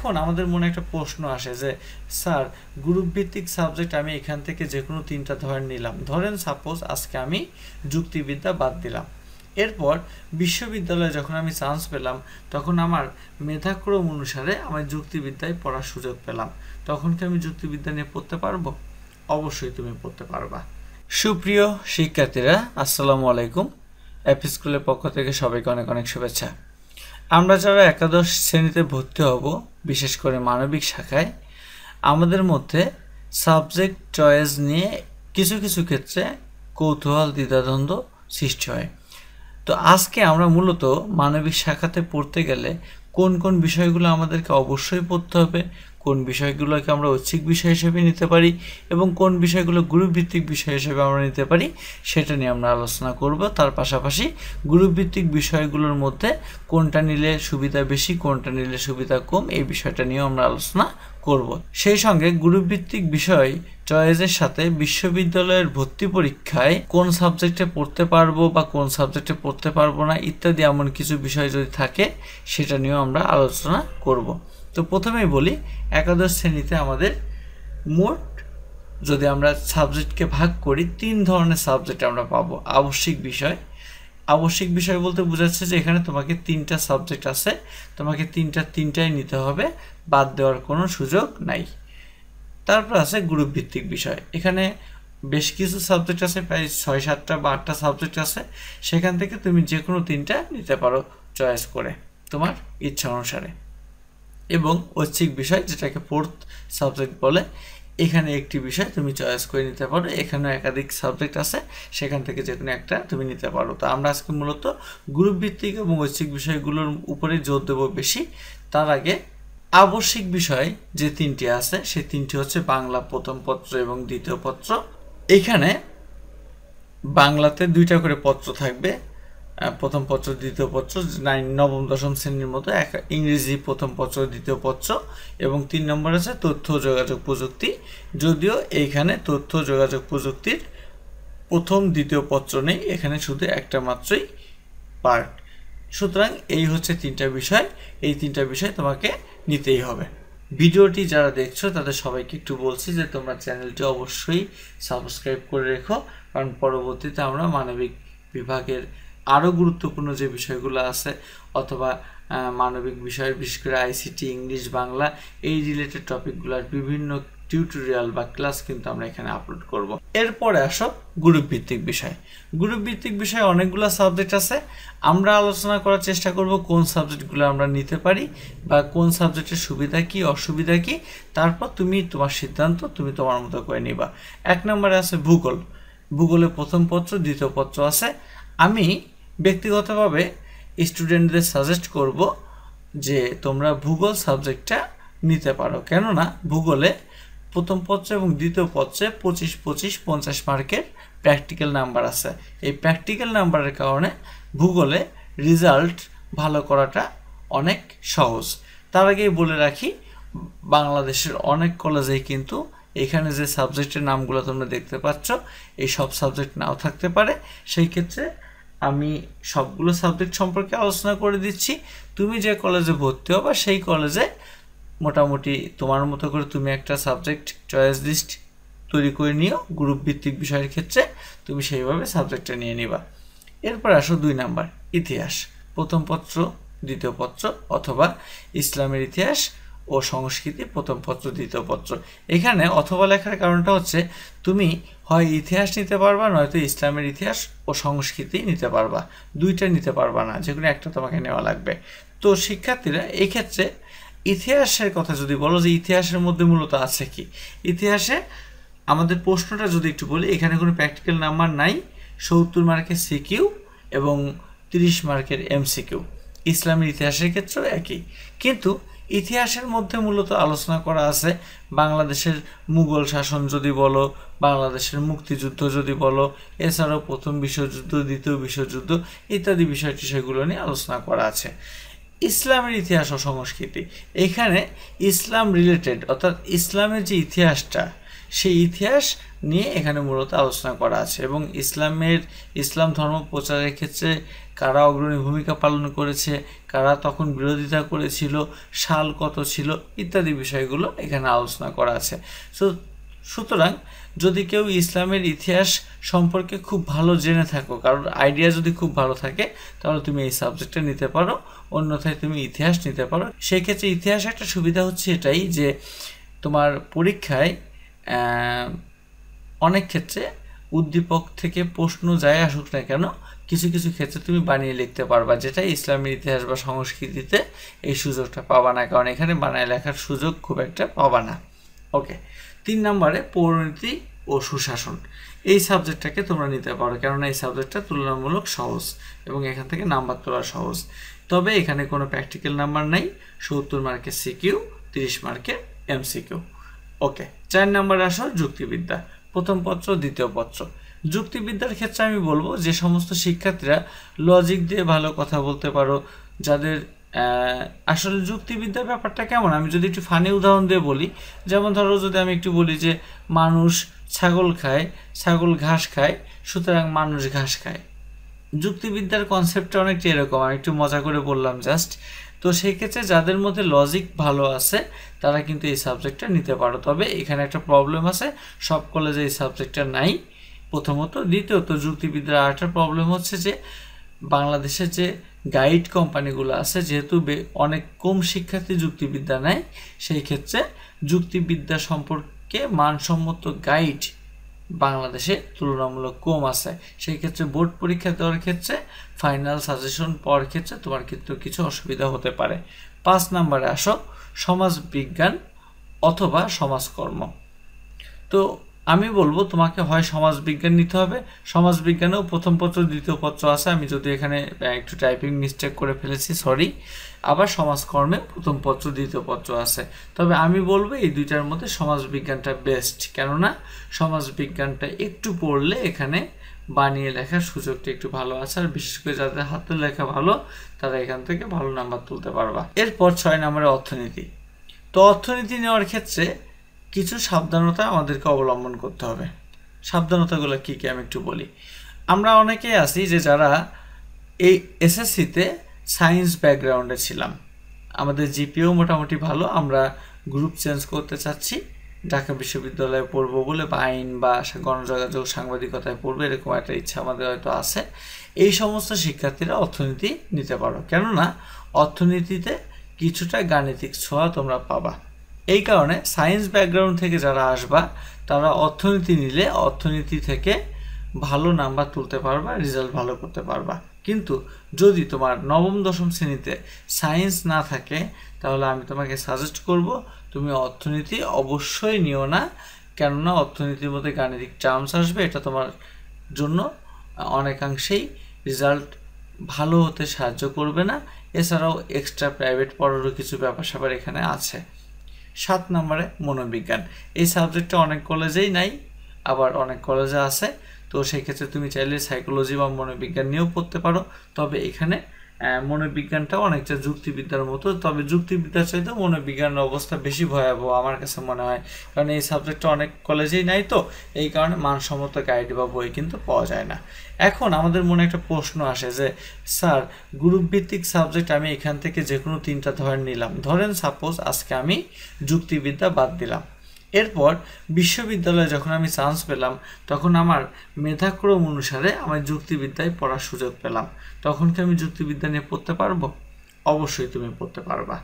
এখন আমাদের মনে একটা প্রশ্ন আসে যে স্যার গ্রুপ ভিত্তিক সাবজেক্ট আমি এখান থেকে যে কোনো তিনটা ধরে নিলাম, ধরেন সাপোজ আজকে আমি যুক্তিবিদ্যা বাদ দিলাম, এরপর বিশ্ববিদ্যালয়ে যখন আমি চান্স পেলাম তখন আমার মেধাক্রম অনুসারে আমি যুক্তিবিদ্যায় পড়ার সুযোগ পেলাম, তখন কি আমি যুক্তিবিদ্যা নিয়ে পড়তে পারবো? অবশ্যই তুমি পড়তে পারবা। সুপ্রিয় শিক্ষার্থীরা, আসসালামু আলাইকুম। এপি স্কুলের পক্ষ থেকে সবাইকে অনেক অনেক শুভেচ্ছা। আমরা যারা একাদশ শ্রেণীতে ভর্তি হব, বিশেষ করে মানবিক শাখায়, আমাদের মধ্যে সাবজেক্ট চয়েস নিয়ে কিছু কিছু ক্ষেত্রে কৌতূহল দ্বিধাদ্বন্দ্ব সৃষ্টি হয়। তো আজকে আমরা মূলত মানবিক শাখাতে পড়তে গেলে কোন কোন বিষয়গুলো আমাদেরকে অবশ্যই পড়তে হবে, কোন বিষয়গুলোকে আমরা ঐচ্ছিক বিষয় হিসেবে নিতে পারি এবং কোন বিষয়গুলো গ্রুপ ভিত্তিক বিষয় হিসেবে আমরা নিতে পারি সেটা নিয়ে আমরা আলোচনা করব। তার পাশাপাশি গ্রুপ ভিত্তিক বিষয়গুলোর মধ্যে কোনটা নিলে সুবিধা বেশি, কোনটা নিলে সুবিধা কম, এই বিষয়টা নিয়েও আমরা আলোচনা করব। সেই সঙ্গে গ্রুপ ভিত্তিক বিষয় চয়েসের সাথে বিশ্ববিদ্যালয়ের ভর্তি পরীক্ষায় কোন সাবজেক্টে পড়তে পারবো বা কোন সাবজেক্টে পড়তে পারবো না ইত্যাদি এমন কিছু বিষয় যদি থাকে সেটা নিয়েও আমরা আলোচনা করব। তো প্রথমেই বলি, একাদশ শ্রেণীতে আমাদের মোট যদি আমরা সাবজেক্টকে ভাগ করি, 3 ধরনের সাবজেক্ট আমরা পাবো। আবশ্যিক বিষয়, আবশ্যিক বিষয় বলতে বোঝাচ্ছে যে এখানে তোমাকে 3টা সাবজেক্ট আছে, তোমাকে তিনটাই নিতে হবে, বাদ দেওয়ার কোনো সুযোগ নাই। তারপর আছে গ্রুপ ভিত্তিক বিষয়, এখানে বেশ কিছু সাবজেক্ট আছে, প্রায় 6-7টা বা 8টা সাবজেক্ট আছে, সেখান থেকে তুমি যে কোনো 3টা নিতে পারো চয়েস করে তোমার ইচ্ছা অনুসারে। এবং ঐচ্ছিক বিষয়, যেটাকে ফোর্থ সাবজেক্ট বলে, এখানে একটি বিষয় তুমি চয়েস করে নিতে পারো, এখানেও একাধিক সাবজেক্ট আছে, সেখান থেকে যে কোনো একটা তুমি নিতে পারো। তো আমরা আজকে মূলত গ্রুপ ভিত্তিক এবং ঐচ্ছিক বিষয়গুলোর উপরে জোর দেবো বেশি। তার আগে আবশ্যিক বিষয় যে 3টি আছে সেই 3টি হচ্ছে বাংলা প্রথম পত্র এবং দ্বিতীয় পত্র। এখানে বাংলাতে 2টা করে পত্র থাকবে, প্রথম পত্র দ্বিতীয় পত্র, নবম দশম শ্রেণীর মতো। ইংরেজি প্রথম পত্র দ্বিতীয় পত্র, এবং 3 নম্বর আছে তথ্য যোগাযোগ প্রযুক্তি। যদিও এইখানে তথ্য যোগাযোগ প্রযুক্তির প্রথম দ্বিতীয় পত্র নেই, এখানে শুধু একটা মাত্রই পার্ট। সুতরাং এই হচ্ছে 3টা বিষয়, এই 3টা বিষয় তোমাকে নিতেই হবে। ভিডিওটি যারা দেখছো তাদের সবাইকে একটু বলছি যে তোমরা চ্যানেলটি অবশ্যই সাবস্ক্রাইব করে রেখো, কারণ পরবর্তীতে আমরা মানবিক বিভাগের আরও গুরুত্বপূর্ণ যে বিষয়গুলো আছে অথবা মানবিক বিষয়ের বিশেষ করে আইসিটি, ইংলিশ, বাংলা এই রিলেটেড টপিকগুলোর বিভিন্ন টিউটোরিয়াল বা ক্লাস কিন্তু আমরা এখানে আপলোড করব। এরপরে আসো গ্রুপ ভিত্তিক বিষয়। গ্রুপ ভিত্তিক বিষয়ে অনেকগুলো সাবজেক্ট আছে, আমরা আলোচনা করার চেষ্টা করব কোন সাবজেক্টগুলো আমরা নিতে পারি বা কোন সাবজেক্টের সুবিধা কি অসুবিধা কি, তারপর তুমি তোমার সিদ্ধান্ত তুমি তোমার মতো করে নিবা। 1 নম্বরে আছে ভূগোল। ভূগোলে প্রথম পত্র দ্বিতীয় পত্র আছে। আমি ব্যক্তিগতভাবে স্টুডেন্টদের সাজেস্ট করব যে তোমরা ভূগোল সাবজেক্টটা নিতে পারো, কেননা ভূগোলে প্রথম পত্র এবং দ্বিতীয় পত্রে 25-25-50 মার্কের প্র্যাকটিক্যাল নাম্বার আছে। এই প্র্যাকটিক্যাল নাম্বারের কারণে ভূগোলে রেজাল্ট ভালো করাটা অনেক সহজ। তার আগেই বলে রাখি, বাংলাদেশের অনেক কলেজেই কিন্তু এখানে যে সাবজেক্টের নামগুলো তোমরা দেখতে পাচ্ছ এই সব সাবজেক্ট নাও থাকতে পারে। সেই ক্ষেত্রে আমি সবগুলো সাবজেক্ট সম্পর্কে আলোচনা করে দিচ্ছি। তুমি যে কলেজে ভর্তি হবা সেই কলেজে মোটামুটি তোমার মতো করে তুমি একটা সাবজেক্ট চয়েস লিস্ট তৈরি করে নিও। গ্রুপ ভিত্তিক বিষয়ের ক্ষেত্রে তুমি সেইভাবে সাবজেক্টটা নিয়ে নিবা। এরপর আসো 2 নাম্বার, ইতিহাস প্রথম পত্র দ্বিতীয় পত্র অথবা ইসলামের ইতিহাস ও সংস্কৃতি প্রথম পত্র দ্বিতীয় পত্র। এখানে অথবা লেখার কারণটা হচ্ছে তুমি হয় ইতিহাস নিতে পারবা, নয়তো ইসলামের ইতিহাস ও সংস্কৃতি নিতে পারবা, 2টা নিতে পারবা না, যে কোনো একটা তোমাকে নেওয়া লাগবে। তো শিক্ষার্থীরা এই ক্ষেত্রে ইতিহাসের কথা যদি বলো যে ইতিহাসের মধ্যে মূলত আছে কি, ইতিহাসে আমাদের প্রশ্নটা যদি একটু বলি, এখানে কোনো প্র্যাকটিক্যাল নাম্বার নাই, 70 মার্কের সিকিউ এবং 30 মার্কের এমসিকিউ। ইসলামের ইতিহাসের ক্ষেত্রেও একই, কিন্তু ইতিহাসের মধ্যে মূলত আলোচনা করা আছে বাংলাদেশের মুঘল শাসন যদি বলো, বাংলাদেশের মুক্তিযুদ্ধ যদি বলো, এছাড়াও প্রথম বিশ্বযুদ্ধ, দ্বিতীয় বিশ্বযুদ্ধ ইত্যাদি বিষয়গুলো নিয়ে আলোচনা করা আছে। ইসলামের ইতিহাস ও সংস্কৃতি, এখানে ইসলাম রিলেটেড অর্থাৎ ইসলামের যে ইতিহাসটা সেই ইতিহাস নিয়ে এখানে মূলত আলোচনা করা আছে এবং ইসলাম ধর্ম প্রচারের ক্ষেত্রে কারা অগ্রণী ভূমিকা পালন করেছে, কারা তখন বিরোধিতা করেছিল, সাল কত ছিল ইত্যাদি বিষয়গুলো এখানে আলোচনা করা আছে। সুতরাং যদি কেউ ইসলামের ইতিহাস সম্পর্কে খুব ভালো জেনে থাকো, কারোর আইডিয়া যদি খুব ভালো থাকে, তাহলে তুমি এই সাবজেক্টটা নিতে পারো, অন্যথায় তুমি ইতিহাস নিতে পারো। সেই ক্ষেত্রে ইতিহাস একটা সুবিধা হচ্ছে এটাই যে তোমার পরীক্ষায় অনেক ক্ষেত্রে উদ্দীপক থেকে প্রশ্ন যায় আসুক না কেন, কিছু কিছু ক্ষেত্রে তুমি বানিয়ে লিখতে পারবা, যেটা ইসলামের ইতিহাস বা সংস্কৃতিতে এই সুযোগটা পাবা না, কারণ এখানে বানায় লেখার সুযোগ খুব একটা পাবা না। ওকে, 3 নম্বরে পৌরনীতি ও সুশাসন, এই সাবজেক্টটাকে তোমরা নিতে পারো, কেননা এই সাবজেক্টটা তুলনামূলক সহজ এবং এখান থেকে নাম্বার তোলা সহজ। তবে এখানে কোনো প্র্যাকটিক্যাল নাম্বার নাই, 70 মার্কের সিকিউ, 30 মার্কের এমসিকিউ। ওকে, 4 নম্বরে আসো যুক্তিবিদ্যা, প্রথম পত্র দ্বিতীয় পত্র। যুক্তিবিদ্যার ক্ষেত্রে আমি বলবো যে সমস্ত শিক্ষার্থীরা লজিক দিয়ে ভালো কথা বলতে পারো, যাদের আসলে যুক্তিবিদ্যার ব্যাপারটা কেমন, আমি যদি একটু ফানি উদাহরণ দিয়ে বলি, যেমন ধরো যদি আমি একটু বলি যে মানুষ ছাগল খায়, ছাগল ঘাস খায়, সুতরাং মানুষ ঘাস খায়। যুক্তিবিদ্যার কনসেপ্টটা অনেকটা এরকম, আমি একটু মজা করে বললাম জাস্ট। তো সেই ক্ষেত্রে যাদের মধ্যে লজিক ভালো আছে তারা কিন্তু এই সাবজেক্টটা নিতে পারো। তবে এখানে একটা প্রবলেম আছে, সব কলেজে এই সাবজেক্টটা নাই প্রথমত। দ্বিতীয়ত যুক্তিবিদ্যার আরেকটা প্রবলেম হচ্ছে যে বাংলাদেশের যে গাইড কোম্পানিগুলো আছে, যেহেতু অনেক কম শিক্ষার্থী যুক্তিবিদ্যা নেয়, সেই ক্ষেত্রে যুক্তিবিদ্যা সম্পর্কে মানসম্মত গাইড বাংলাদেশে তুলনামূলক কম আছে। সেই ক্ষেত্রে বোর্ড পরীক্ষা দেওয়ার ক্ষেত্রে ফাইনাল সাজেশন পাওয়ার ক্ষেত্রে তোমার কিন্তু কিছু অসুবিধা হতে পারে। 5 নম্বরে আসো সমাজবিজ্ঞান অথবা সমাজকর্ম। তো আমি বলবো তোমাকে হয় সমাজবিজ্ঞান নিতে হবে, সমাজবিজ্ঞানেও প্রথম পত্র দ্বিতীয় পত্র আছে, আমি যদি এখানে একটু টাইপিং মিস্টেক করে ফেলেছি সরি। আবার সমাজকর্মে প্রথম পত্র দ্বিতীয় পত্র আছে। তবে আমি বলবো এই দুইটার মধ্যে সমাজবিজ্ঞানটা বেস্ট, কেননা সমাজবিজ্ঞানটা একটু পড়লে এখানে বানিয়ে লেখার সুযোগটা একটু ভালো আছে, আর বিশেষ করে যাদের হাতের লেখা ভালো তারা এখান থেকে ভালো নাম্বার তুলতে পারবা। এরপর 6 নম্বরে অর্থনীতি। তো অর্থনীতি নেওয়ার ক্ষেত্রে কিছু সাবধানতা আমাদেরকে অবলম্বন করতে হবে। সাবধানতাগুলো কী কী আমি একটু বলি। আমরা অনেকেই আছি যে যারা এই এসএসসিতে সায়েন্স ব্যাকগ্রাউন্ডে ছিলাম, আমাদের জিপিও মোটামুটি ভালো, আমরা গ্রুপ চেঞ্জ করতে চাচ্ছি, ঢাকা বিশ্ববিদ্যালয়ে পড়বো বলে বা আইন বা গণযোগাযোগ সাংবাদিকতায় পড়বো এরকম একটা ইচ্ছা আমাদের হয়তো আছে। এই সমস্ত শিক্ষার্থীরা অর্থনীতি নিতে পারো, কেননা অর্থনীতিতে কিছুটা গাণিতিক ছোঁয়া তোমরা পাবা। এই কারণে সায়েন্স ব্যাকগ্রাউন্ড থেকে যারা আসবা তারা অর্থনীতি নিলে অর্থনীতি থেকে ভালো নাম্বার তুলতে পারবা, রেজাল্ট ভালো করতে পারবা। কিন্তু যদি তোমার নবম দশম শ্রেণীতে সায়েন্স না থাকে তাহলে আমি তোমাকে সাজেস্ট করব তুমি অর্থনীতি অবশ্যই নিও না, কেননা অর্থনীতির মধ্যে গাণিতিক টার্মস আসবে, এটা তোমার জন্য অনেকাংশেই রেজাল্ট ভালো হতে সাহায্য করবে না। এছাড়াও এক্সট্রা প্রাইভেট পড়ারও কিছু ব্যাপার স্যাপার এখানে আছে। 7 নম্বরে মনোবিজ্ঞান, এই সাবজেক্টটা অনেক কলেজেই নাই, আবার অনেক কলেজে আছে। তো সেই ক্ষেত্রে তুমি চাইলে সাইকোলজি বা মনোবিজ্ঞান নিয়েও পড়তে পারো। তবে এখানে মনোবিজ্ঞানটাও অনেকটা যুক্তিবিদ্যার মতো, তবে যুক্তিবিদ্যার চাইতেও মনোবিজ্ঞানের অবস্থা বেশি ভয়াবহ আমার কাছে মনে হয়, কারণ এই সাবজেক্টটা অনেক কলেজেই নাই, তো এই কারণে মানসম্মত গাইড বা বই কিন্তু পাওয়া যায় না। এখন আমাদের মনে একটা প্রশ্ন আসে যে স্যার গ্রুপ ভিত্তিক সাবজেক্ট আমি এখান থেকে যে কোনো 3টা ধরে নিলাম, ধরেন সাপোজ আজকে আমি যুক্তিবিদ্যা বাদ দিলাম, এরপর বিশ্ববিদ্যালয়ে যখন আমি চান্স পেলাম তখন আমার মেধাক্রম অনুসারে আমার যুক্তিবিদ্যায় পড়ার সুযোগ পেলাম, তখন কি আমি যুক্তিবিদ্যা নিয়ে পড়তে পারবো? অবশ্যই তুমি পড়তে পারবা।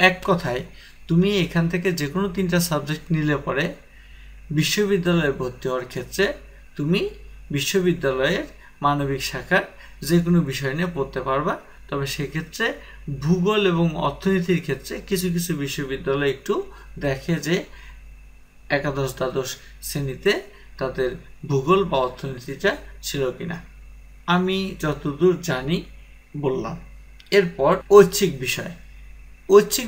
এক কথায় তুমি এখান থেকে যে কোনো 3টা সাবজেক্ট নিলে পরে বিশ্ববিদ্যালয়ে ভর্তি হওয়ার ক্ষেত্রে তুমি বিশ্ববিদ্যালয়ের মানবিক শাখার যে কোনো বিষয় নিয়ে পড়তে পারবা। তবে সেক্ষেত্রে ভূগোল এবং অর্থনীতির ক্ষেত্রে কিছু কিছু বিশ্ববিদ্যালয় একটু দেখে যে একাদশ দ্বাদশ শ্রেণীতে তাদের ভূগোল বা অর্থনীতিটা ছিল কিনা। আমি যতদূর জানি বললাম। এরপর ঐচ্ছিক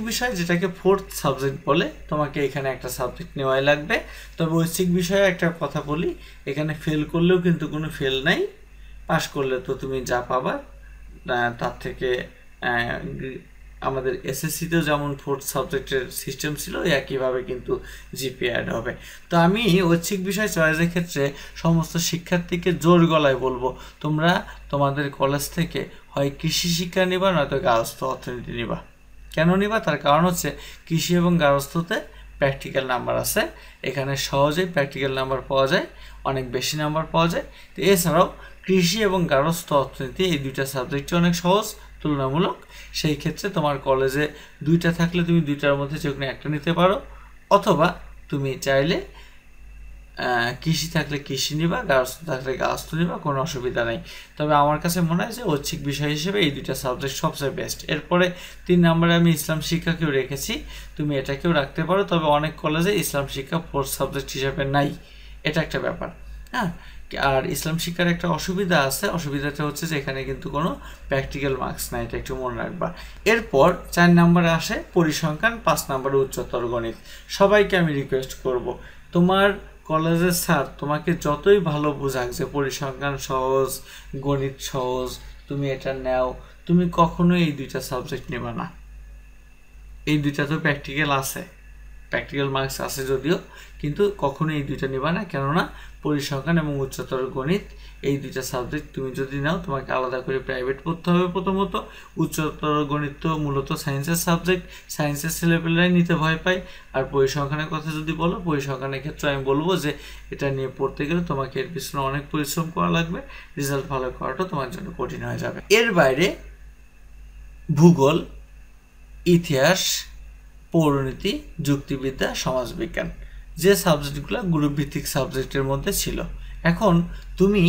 বিষয় যেটাকে 4th সাবজেক্ট বলে, তোমাকে এখানে একটা সাবজেক্ট নেওয়াই লাগবে। তবে ঐচ্ছিক বিষয়ে একটা কথা বলি, এখানে ফেল করলেও কিন্তু কোনো ফেল নাই, পাশ করলে তো তুমি যা পাবা তার থেকে আমাদের এসএসসিতেও যেমন 4 সাবজেক্টের সিস্টেম ছিল একইভাবে কিন্তু জিপিএ অ্যাড হবে। তো আমি ঐচ্ছিক বিষয় চয়েসের ক্ষেত্রে সমস্ত শিক্ষার্থীকে জোর গলায় বলবো, তোমরা তোমাদের কলেজ থেকে হয় কৃষি শিক্ষা নিবা নয়তো গার্হস্থ্য অর্থনীতি নিবা। কেন নিবা? তার কারণ হচ্ছে কৃষি এবং গার্হস্থ্যতে প্র্যাকটিক্যাল নাম্বার আছে, এখানে সহজেই প্র্যাকটিক্যাল নাম্বার পাওয়া যায়, অনেক বেশি নাম্বার পাওয়া যায়। তো এছাড়াও কৃষি এবং গার্হস্থ্য অর্থনীতি এই দুইটা সাবজেক্টই অনেক সহজ তুলনামূলক। সেই ক্ষেত্রে তোমার কলেজে দুইটা থাকলে তুমি দুইটার মধ্যে যে কোনো একটা নিতে পারো, অথবা তুমি চাইলে কৃষি থাকলে কৃষি নিবা, গার্হস্থ্য থাকলে গার্হস্থ্য নিবা, কোনো অসুবিধা নেই। তবে আমার কাছে মনে হয় যে ঐচ্ছিক বিষয় হিসেবে এই দুইটা সাবজেক্ট সবচেয়ে বেস্ট। এরপরে 3 নম্বরে আমি ইসলাম শিক্ষাকেও রেখেছি, তুমি এটাকেও রাখতে পারো। তবে অনেক কলেজে ইসলাম শিক্ষা 4th সাবজেক্ট হিসেবে নাই, এটা একটা ব্যাপার। হ্যাঁ, আর ইসলাম শিক্ষার একটা অসুবিধা আছে, অসুবিধাটা হচ্ছে যে এখানে কিন্তু কোনো প্র্যাকটিক্যাল মার্কস নাই, এটা একটু মনে রাখবা। এরপর 4 নম্বরে আসে পরিসংখ্যান, 5 নম্বরে উচ্চতর গণিত। সবাইকে আমি রিকোয়েস্ট করব, তোমার কলেজের স্যার তোমাকে যতই ভালো বোঝাক যে পরিসংখ্যান সহজ, গণিত সহজ, তুমি এটা নাও, তুমি কখনোই এই দুইটা সাবজেক্ট নেবা না। এই দুইটা তো প্র্যাকটিক্যাল আছে, প্র্যাকটিক্যাল মার্কস আছে যদিও, কিন্তু কখনো এই দুইটা নেবা না। কেননা পরিসংখ্যান এবং উচ্চতর গণিত এই দুইটা সাবজেক্ট তুমি যদি নাও তোমাকে আলাদা করে প্রাইভেট পড়তে হবে প্রথমত। উচ্চতর গণিত তো মূলত সায়েন্সের সাবজেক্ট, সায়েন্সের ছেলেপেলেরাই নিতে ভয় পায়। আর পরিসংখ্যানের কথা যদি বলো, পরিসংখ্যানের ক্ষেত্রে আমি বলবো যে এটা নিয়ে পড়তে গেলে তোমাকে এর পিছনে অনেক পরিশ্রম করা লাগবে, রেজাল্ট ভালো করাটাও তোমার জন্য কঠিন হয়ে যাবে। এর বাইরে ভূগোল, ইতিহাস, পৌরনীতি, যুক্তিবিদ্যা, সমাজবিজ্ঞান যে সাবজেক্টগুলো গ্রুপভিত্তিক সাবজেক্টের মধ্যে ছিল। এখন তুমি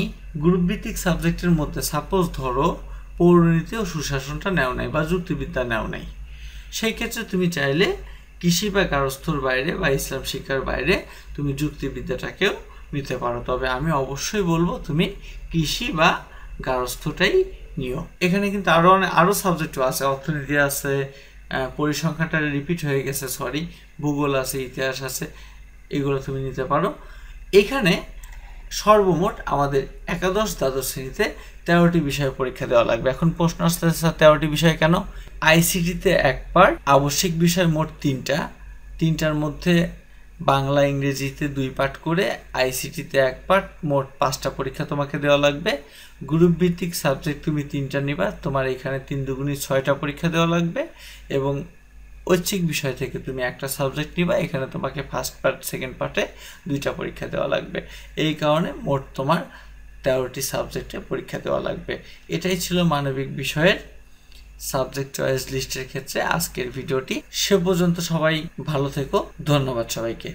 গ্রুপভিত্তিক সাবজেক্টের মধ্যে সাপোজ ধরো পৌরনীতি ও সুশাসনটা নেও নাই বা যুক্তিবিদ্যা নেও নাই, সেই ক্ষেত্রে তুমি চাইলে কৃষি বা গার্হস্থ্যর বাইরে বা ইসলাম শিক্ষার বাইরে তুমি যুক্তিবিদ্যাটাকেও নিতে পারো। তবে আমি অবশ্যই বলবো তুমি কৃষি বা গার্হস্থ্যটাই নিও। এখানে কিন্তু আরও সাবজেক্টও আছে, অর্থনীতি আছে, পরিসংখ্যানটা রিপিট হয়ে গেছে, সরি, ভূগোল আছে, ইতিহাস আছে, এগুলো তুমি নিতে পারো। এখানে সর্বমোট আমাদের একাদশ দ্বাদশ শ্রেণীতে 13টি বিষয়ে পরীক্ষা দেওয়া লাগবে। এখন প্রশ্ন আসতে 13টি বিষয় কেন? আইসিটিতে 1 পার্ট, আবশ্যিক বিষয় মোট 3টার মধ্যে বাংলা ইংরেজিতে 2 পার্ট করে, আইসিটিতে 1 পার্ট, মোট 5টা পরীক্ষা তোমাকে দেওয়া লাগবে। গ্রুপ ভিত্তিক সাবজেক্ট তুমি 3টা নিবা, তোমার এখানে 3 দুগুণী 6টা পরীক্ষা দেওয়া লাগবে। এবং ঐচ্ছিক বিষয় থেকে তুমি একটা সাবজেক্ট নিবা, এখানে তোমাকে ফার্স্ট পার্ট সেকেন্ড পার্টে 2টা পরীক্ষা দেওয়া লাগবে। এই কারণে মোট তোমার 13টি সাবজেক্টে পরীক্ষা দেওয়া লাগবে। এটাই ছিল মানবিক বিষয়ের সাবজেক্ট চয়েস লিস্টের ক্ষেত্রে আজকের ভিডিওটি। সে পর্যন্ত সবাই ভালো থেকো, ধন্যবাদ সবাইকে।